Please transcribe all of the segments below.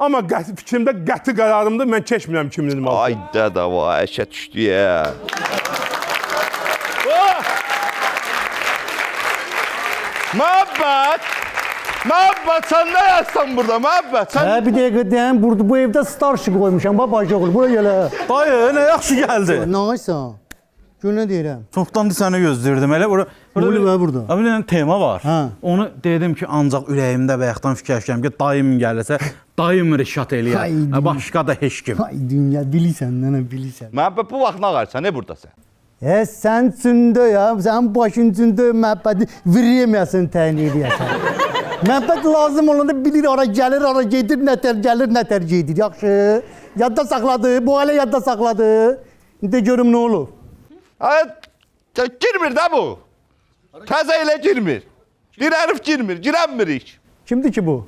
Amma fikrimdə qəti qərarımdır, mən keçmirəm 2026. Ay dədə vay, əşə düşdü ya. Məhəbbət! Məhəbbət, sən nə yazsan burada, məhəbbət? Hə, bir dəqiqə deyəm, burada bu evdə Starship qoymuşam, babacıq oğul, buraya gələ. Dayı, nə yaxşı gəldi. Nəysən? Gör nə deyirəm? Çoxdan səni gözləyirdim. Elə burada burada. Bir dənə tema var. Hə. Onu dedim ki, ancaq ürəyimdə bayaqdan fikirləşirəm ki, dayım gəlirsə, dayım rişat eləyər. Haydi. Başqa da heç kim. Ay dünya, bilirsən, nənə bilirsən. Məhəbbət, bu vaxt nə qarsan, ne buradasən? Sən üçündə ya, sən başın üçündə məhəbbəti verəməyəsən təyin edəyəsən. Məhəbbət lazım olanda bilir, ara gəlir, ara gedir, nətər gəlir, nətər gedir. Yaxşı, yadda saxladı, bu hələ yadda saxladı. İndi görüm nə olur. Girmir də bu. Təzə ilə girmir. Bir hərif girmir, girənmirik. Kimdir ki bu?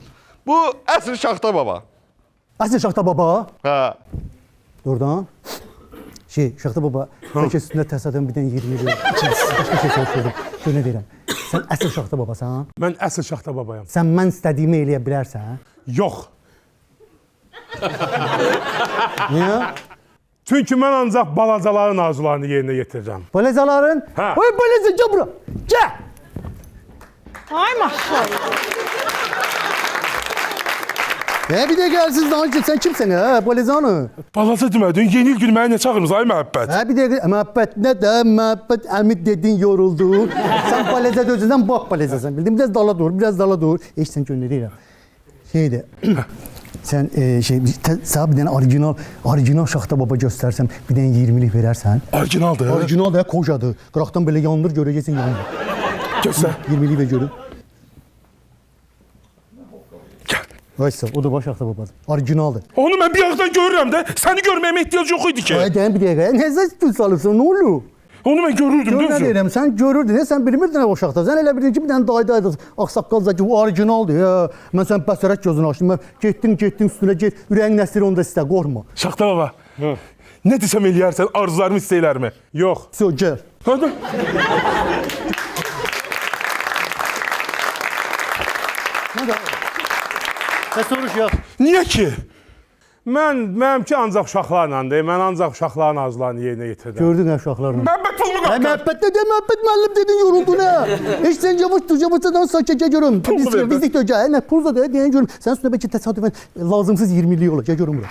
Bu əsr Şaxta baba. Əsl Şaxta baba. Hə. Doğrudan. Şaxta baba, bəlkə üstündə təsadüfən bir dənə 20 lira. Başqa şey soruşdum. Gör nə deyirəm. Sən əsl Şaxta babasan. Mən əsl Şaxta babayam. Sən mən istədiyimi eləyə bilərsən. Yox. Niyə? Çünki mən ancaq balacaların arzularını yerinə yetirirəm. Balacaların? Hə. Oy balaca, gəl bura. Gəl. Ay maşallah. Bir də gəlsiz daha ki, sən kimsən hə, balacanı? Balaca demədin, yeni il günü mənə nə çağırırız, ay məhəbbət? Bir dəqiqə, məhəbbət nə də, məhəbbət əmid dedin, yoruldu. Sən balaca dözürsən, bax balacasan, bildin? Biraz dala dur, biraz dala dur. Sən göndərirəm. Sən sənə bir dənə orijinal Şaxta baba göstərsəm, bir dənə 20'lik verərsən. Orijinaldır. Orijinal da, kocadır. Qıraqdan belə yandır, görəcəksən yandır. Göstər. 20'lik ver görüm. Gəl. Vaysa, o da baş Şaxta babadır. Orijinaldır. Onu mən bir yaxdan görürəm də, səni görməyəmə ehtiyac yox idi ki. Deyən bir dəqiqə, nəzə gül salırsan, nə olur? Onu mən görürdüm, Gör nə düzdür. deyirəm, sən görürdün, sən bilmirdin o Şaxta. Sən elə bildin ki, bir dənə dayda ağsaqqalca ki, o orijinaldır. Mən sən bəsərək gözünü açdım, mən getdin üstünə get, ürəyin nəsiri onda istə, qorma. Şaxta baba, nə desəm eləyərsən, arzularımı istəyirlərmi? Yox. Sö, gəl. Hadi. Nə də? Sən soruş ya. Niyə ki? Mənimki ancaq uşaqlarlandır, mən ancaq uşaqların arzularını yerinə yetirdim. Gördün ya uşaqlarını. Məhəbbət pulumu qatlar. Məhəbbət nə deyəm, məhəbbət müəllim dedin, yoruldun ha. Heç sən yavaş-yavaşdan sakitcə görüm. Pul mu verdin? Bizlik döcə, nə pul da deyən görüm. Sən üstünə bəlkə təsadüfən lazımsız 20'lik olacaq, görüm bura.